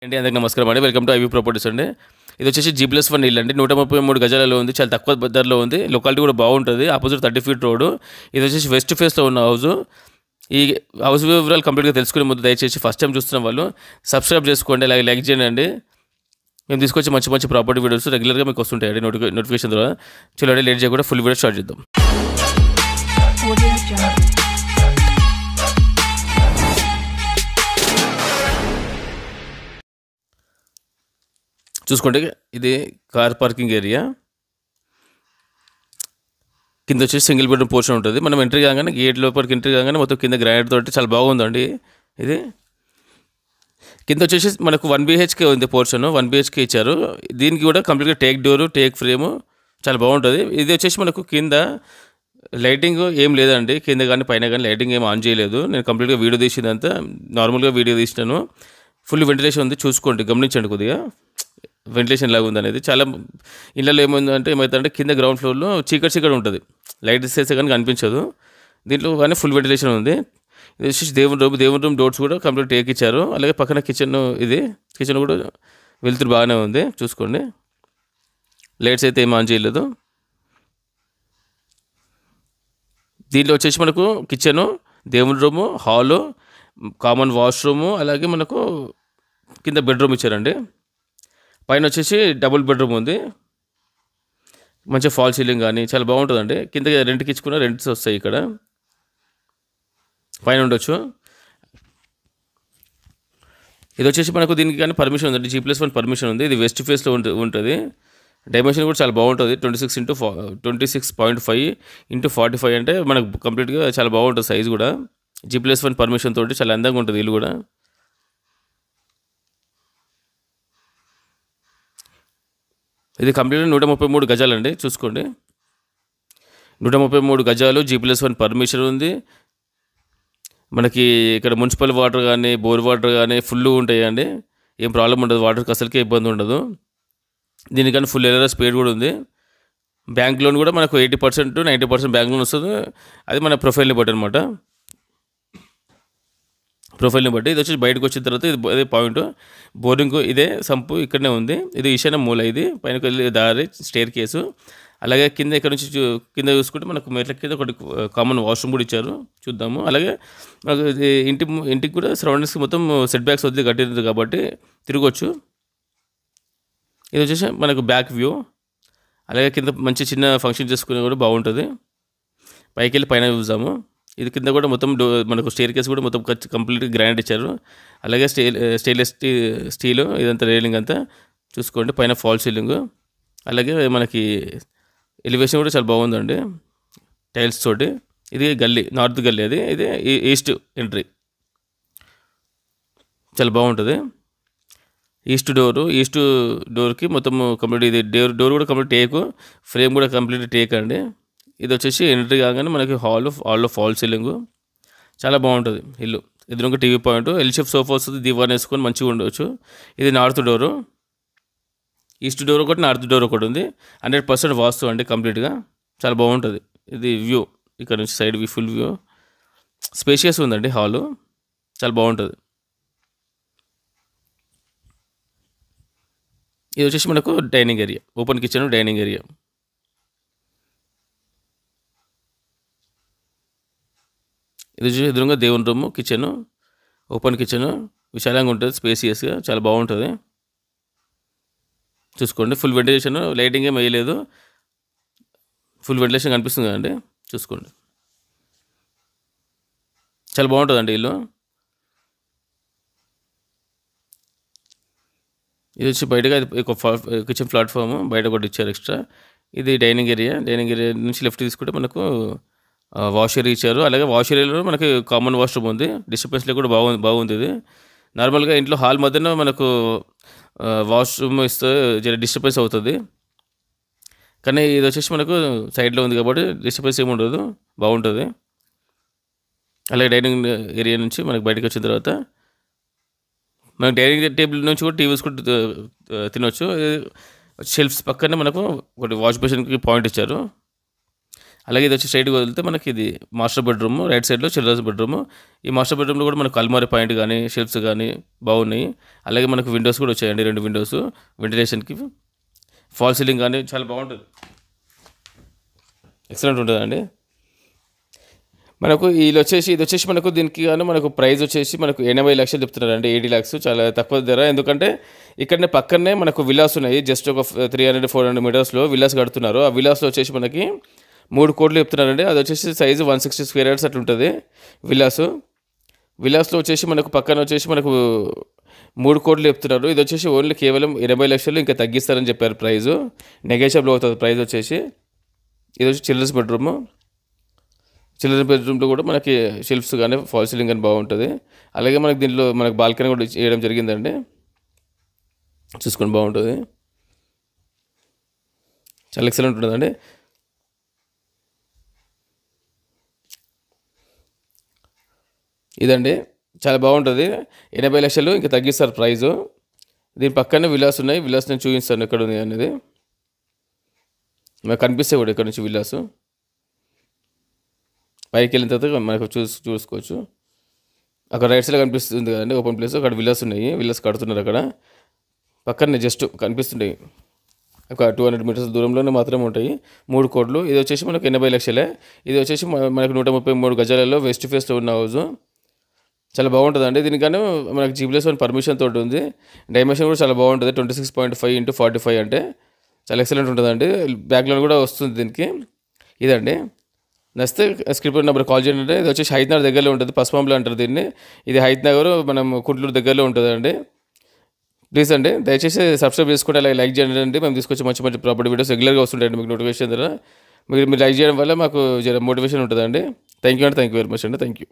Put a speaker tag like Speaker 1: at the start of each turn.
Speaker 1: అండి అందరికీ నమస్కారం అండి. వెల్కమ్ టు ఐవీ ప్రాపర్టీస్ అండి. ఇది వచ్చేసి G+1 ఇల్లు అండి. 133 గజాలలో ఉంది. చాలా తక్కువ ధరలో ఉంది. లొకాలిటీ కూడా బాగుంటుంది. Opposite 30 feet road. ఇది వచ్చేసి వెస్ట్ ఫేస్లో ఉన్న హౌస్. ఈ హౌస్ వివరాలు కంప్లీట్గా తెలుసుకునే ముందు దయచేసి ఫస్ట్ టైం చూస్తున్న వాళ్ళు సబ్స్క్రైబ్ చేసుకోండి, అలాగే లైక్ చేయండి. మేము తీసుకొచ్చి మంచి మంచి ప్రాపర్టీ వీడియోస్ రెగ్యులర్గా మీకు వస్తుంటాయండి నోటిఫికేషన్ ద్వారా. చూడండి, లేట్ చేయకుండా ఫుల్ వీడియో స్టార్ట్ చేద్దాం. చూసుకోండి, ఇది కార్ పార్కింగ్ ఏరియా. కింద వచ్చేసి సింగిల్ బెడ్రూమ్ పోర్షన్ ఉంటుంది. మనం ఎంట్రీ కాగానే గేట్ లోపలికి ఎంట్రీ కాగానే మొత్తం కింద గ్రానైట్ తోటి చాలా బాగుందండి. ఇది కింద వచ్చేసి మనకు 1 BHK ఉంది పోర్షన్. 1 BHK ఇచ్చారు. దీనికి కూడా కంప్లీట్గా టేక్ డోరు, టేక్ ఫ్రేము చాలా బాగుంటుంది. ఇది వచ్చేసి మనకు కింద లైటింగ్ ఏం లేదండి. కింద కానీ పైన కానీ లైటింగ్ ఏం ఆన్ చేయలేదు. నేను కంప్లీట్గా వీడియో తీసిందంతా నార్మల్గా వీడియో తీసినాను. ఫుల్ వెంటిలేషన్ ఉంది, చూసుకోండి, గమనించండి కొద్దిగా వెంటిలేషన్ లాగా ఉంది అనేది. చాలా ఇళ్ళలో ఏమవుతుందంటే కింద గ్రౌండ్ ఫ్లోర్లో చీకటి ఉంటుంది, లైట్ వేస్తే కానీ కనిపించదు. దీంట్లో కానీ ఫుల్ వెంటిలేషన్ ఉంది. ఇది వచ్చేసి దేవుని రూమ్ డోర్స్ కూడా కంప్లీట్ టేక్ ఇచ్చారు. అలాగే పక్కన కిచెన్ కూడా వెలుతురు బాగానే ఉంది, చూసుకోండి. లైట్స్ అయితే ఏం ఆన్ చేయలేదు. దీంట్లో వచ్చేసి మనకు కిచెను, దేవుని రూము, హాలు, కామన్ వాష్రూము, అలాగే మనకు కింద బెడ్రూమ్ ఇచ్చారండి. పైన వచ్చేసి డబుల్ బెడ్రూమ్ ఉంది. మంచిగా ఫాల్ సీలింగ్ కానీ చాలా బాగుంటుందండి. కింద రెంట్కి ఇచ్చుకున్న రెంట్స్ వస్తాయి. ఇక్కడ పైన ఉండొచ్చు. ఇది వచ్చేసి మనకు దీనికి కానీ పర్మిషన్ ఉందండి. G+1 పర్మిషన్ ఉంది. ఇది వెస్ట్ ఫేస్లో ఉంటుంది. డైమెన్షన్ కూడా చాలా బాగుంటుంది. 26.5 × 45 అంటే మనకు కంప్లీట్గా చాలా బాగుంటుంది సైజ్ కూడా. G+1 పర్మిషన్ తోటి చాలా అందంగా ఉంటుంది ఇల్లు కూడా. ఇది కంప్లీట్గా 133 గజాలండి, చూసుకోండి. 133 గజాలు, G+1 పర్మిషన్ ఉంది. మనకి ఇక్కడ మున్సిపల్ వాటర్ కానీ బోర్ వాటర్ కానీ ఫుల్ ఉంటాయండి. ఏం ప్రాబ్లం ఉండదు, వాటర్కి అసలుకే ఇబ్బంది ఉండదు. దీనికన్నా ఫుల్ LRS పేడ్ కూడా ఉంది. బ్యాంక్ లోన్ కూడా మనకు 80% to 90% బ్యాంక్ లోన్ వస్తుంది. అది మన ప్రొఫైల్ని బట్టి అనమాట. ప్రొఫైల్ని బట్టి. ఇది వచ్చి బయటకు వచ్చిన తర్వాత అదే పాయింట్. బోరింగ్ ఇదే సంపు ఇక్కడనే ఉంది. ఇది ఈశాన్య మూల. ఇది పైనకి వెళ్ళి దారి, స్టేర్ కేసు. అలాగే కింద ఇక్కడ నుంచి కింద చూసుకుంటే మనకు మెట్ల కింద ఒకటి కామన్ వాష్రూమ్ కూడా ఇచ్చారు, చూద్దాము. అలాగే మనకు ఇంటికి కూడా సరౌండింగ్స్కి మొత్తం సెట్ బ్యాక్స్ వదిలి కట్టింది కాబట్టి తిరగవచ్చు. ఇది వచ్చేసి మనకు బ్యాక్ వ్యూ. అలాగే కింద మంచి చిన్న ఫంక్షన్ చేసుకునే కూడా బాగుంటుంది. పైకి వెళ్ళి పైన చూద్దాము. ఇది కింద కూడా మొత్తం మనకు స్టేర్ కేస్ కూడా మొత్తం కంప్లీట్గా గ్రానైట్ ఇచ్చారు. అలాగే స్టెయిన్లెస్ స్టీల్ ఇదంతా రైలింగ్ అంతా చూసుకోండి. పైన ఫాల్ సీలింగ్. అలాగే మనకి ఎలివేషన్ కూడా చాలా బాగుందండి, టైల్స్ తోటి. ఇది గల్లీ, నార్త్ గల్లీ. ఇది ఈస్ట్ ఎంట్రీ. చాలా బాగుంటుంది. ఈస్ట్ డోర్కి మొత్తం కంప్లీట్. ఇది డోర్ కూడా కంప్లీట్ టేకు, ఫ్రేమ్ కూడా కంప్లీట్ టేక్ అండి. ఇది వచ్చేసి ఎంట్రీ కాగానే మనకి హాల్లో ఫాల్ సీలింగ్ చాలా బాగుంటుంది ఇల్లు. ఎదురుగా TV point, L shape sofa వస్తుంది, దివాన్ వేసుకొని మంచిగా ఉండవచ్చు. ఇది నార్త్ డోరు. ఈస్ట్ డోర్ ఒకటి, నార్త్ డోర్ ఒకటి ఉంది. 100% వాస్తు అండి కంప్లీట్గా. చాలా బాగుంటుంది. ఇది వ్యూ ఇక్కడ నుంచి side view, full view. Spacious ఉందండి హాలు, చాలా బాగుంటుంది. ఇది వచ్చేసి మనకు dining area, open kitchen, dining area. ఇది వచ్చి ఎదురుగా దేవుని రూము, కిచెను, ఓపెన్ కిచెను, విశాలంగా ఉంటుంది, స్పేసియస్గా చాలా బాగుంటుంది. చూసుకోండి, ఫుల్ వెంటిలేషన్, లైటింగ్ ఏం వేయలేదు, ఫుల్ వెంటిలేషన్ కనిపిస్తుంది కదండి, చూసుకోండి. చాలా బాగుంటుందండి ఇల్లు. ఇది వచ్చి బయటగా కిచెన్ ప్లాట్ఫామ్ బయట ఒకటి ఇచ్చారు ఎక్స్ట్రా. ఇది డైనింగ్ ఏరియా. డైనింగ్ ఏరియా నుంచి లెఫ్ట్ తీసుకుంటే మనకు వాష్ ఏరియా ఇచ్చారు. అలాగే వాష్ ఏరియాలో మనకి కామన్ వాష్రూమ్ ఉంది. డిస్టర్బెన్స్లో కూడా బాగుంది ఇది. నార్మల్గా ఇంట్లో హాల్ మధ్యన మనకు వాష్రూమ్ ఇస్తే డిస్టర్బెన్స్ అవుతుంది, కానీ ఇది వచ్చేసి మనకు సైడ్లో ఉంది కాబట్టి డిస్టర్బెన్స్ ఏమి ఉండదు, బాగుంటుంది. అలాగే డైనింగ్ ఏరియా నుంచి మనకు బయటకు వచ్చిన తర్వాత మనకు డైనింగ్ టేబుల్ నుంచి కూడా టీవీస్ కూడా తినవచ్చు. షెల్ఫ్స్ పక్కనే మనకు ఒకటి వాష్ బేసిన్కి పాయింట్ ఇచ్చారు. అలాగే ఇది వచ్చి స్ట్రైట్గా వదిలితే మనకి ఇది మాస్టర్ బెడ్రూమ్, రైట్ సైడ్లో చిల్డ్రన్స్ బెడ్రూమ్. ఈ మాస్టర్ బెడ్రూమ్లో కూడా మనకు అల్మారీ పాయింట్ కానీ షెల్ఫ్స్ కానీ బాగున్నాయి. అలాగే మనకు విండోస్ కూడా వచ్చాయండి, 2 విండోస్ వెంటిలేషన్కి. ఫాల్ సీలింగ్ కానీ చాలా బాగుంటుంది, ఎక్సలెంట్ ఉంటుందండి. మనకు ఇది వచ్చేసి మనకు దీనికి గాను మనకు ప్రైస్ వచ్చేసి మనకు 80 లక్షలు చెప్తున్నారండి, 80 lakhs. చాలా తక్కువ ధర. ఎందుకంటే ఇక్కడనే పక్కనే మనకు విల్లాస్ ఉన్నాయి, జస్ట్ ఒక 300-400 మీటర్స్లో విల్లాస్ కడుతున్నారు. ఆ విల్లాస్లో వచ్చేసి మనకి 3 కోట్లు చెప్తున్నారండి. అది వచ్చేసి సైజు 160 square yards అట్లా ఉంటుంది విల్లాస్లో వచ్చేసి మనకు పక్కన వచ్చేసి మనకు 3 కోట్లు చెప్తున్నారు. ఇది వచ్చేసి ఓన్లీ కేవలం 80 లక్షలు, ఇంకా తగ్గిస్తారని చెప్పారు ప్రైజు. నెగోషియబుల్ అవుతుంది ప్రైస్ వచ్చేసి. ఇది వచ్చి చిల్డ్రన్స్ బెడ్రూమ్లో కూడా మనకి షెల్ఫ్స్ కానీ ఫాల్ సీలింగ్ కానీ బాగుంటుంది. అలాగే మనకి దీంట్లో మనకు బాల్కనీ కూడా చేయడం జరిగిందండి, చూసుకొని బాగుంటుంది, చాలా ఎక్సలెంట్ ఉంటుందండి. ఇదండి, చాలా బాగుంటుంది. 80 లక్షలు, ఇంకా తగ్గిస్తారు ప్రైజు. దీని పక్కనే విల్లాస్ ఉన్నాయి, విల్లాస్ నేను చూపిస్తాను ఎక్కడ ఉంది అనేది. మనకు కనిపిస్తాయి కూడా ఇక్కడ నుంచి విల్లాస్. పైకి వెళ్ళిన తర్వాత మనకు చూసుకోవచ్చు. అక్కడ రైట్ సైడ్ కనిపిస్తుంది కదండి ఓపెన్ ప్లేస్, అక్కడ విల్లాస్ ఉన్నాయి, విల్లాస్ కడుతున్నారు అక్కడ పక్కనే జస్ట్ కనిపిస్తున్నాయి. ఒక 200 మీటర్స్ దూరంలోనే మాత్రమే ఉంటాయి. 3 కోట్లు. ఇది వచ్చేసి మనకు 80 లక్షలే. ఇది వచ్చేసి మనకు 133 గజాలలో వెస్ట్ ఫేస్లో ఉన్న హౌస్. చాలా బాగుంటుందండి. దీనికన్నా మనకు G+1 పర్మిషన్ తోటి ఉంది. డైమెన్షన్ కూడా చాలా బాగుంటుంది, 26.5 × 45 అంటే చాలా ఎక్సలెంట్ ఉంటుందండి. బ్యాక్గ్రౌండ్ కూడా వస్తుంది దీనికి. ఇదండి, నచ్చితే స్క్రిప్ట్ నెంబర్ కాల్ చేయండి. ఇది వచ్చేసి హైదనగర్ దగ్గరలో ఉంటుంది, పసుపాంబులు అంటారు దీన్ని. ఇది హైదనగర్ మనం కుంట్లూరు దగ్గరలో ఉంటుందండి. ప్లీజ్ అండి, దయచేసి సబ్స్క్రైబ్ చేసుకుంటే అలాగే లైక్ చేయండి అండి. మేము తీసుకొచ్చి మంచి మంచి ప్రాపర్టీ వీడియోస్ రెగ్యులర్గా వస్తుంటాయండి మీకు నోటిఫికేషన్ ద్వారా. మీరు లైక్ చేయడం వల్ల మాకు మోటివేషన్ ఉంటుందండి. థ్యాంక్ యూ వెరీ మచ్ అండి. Thank you.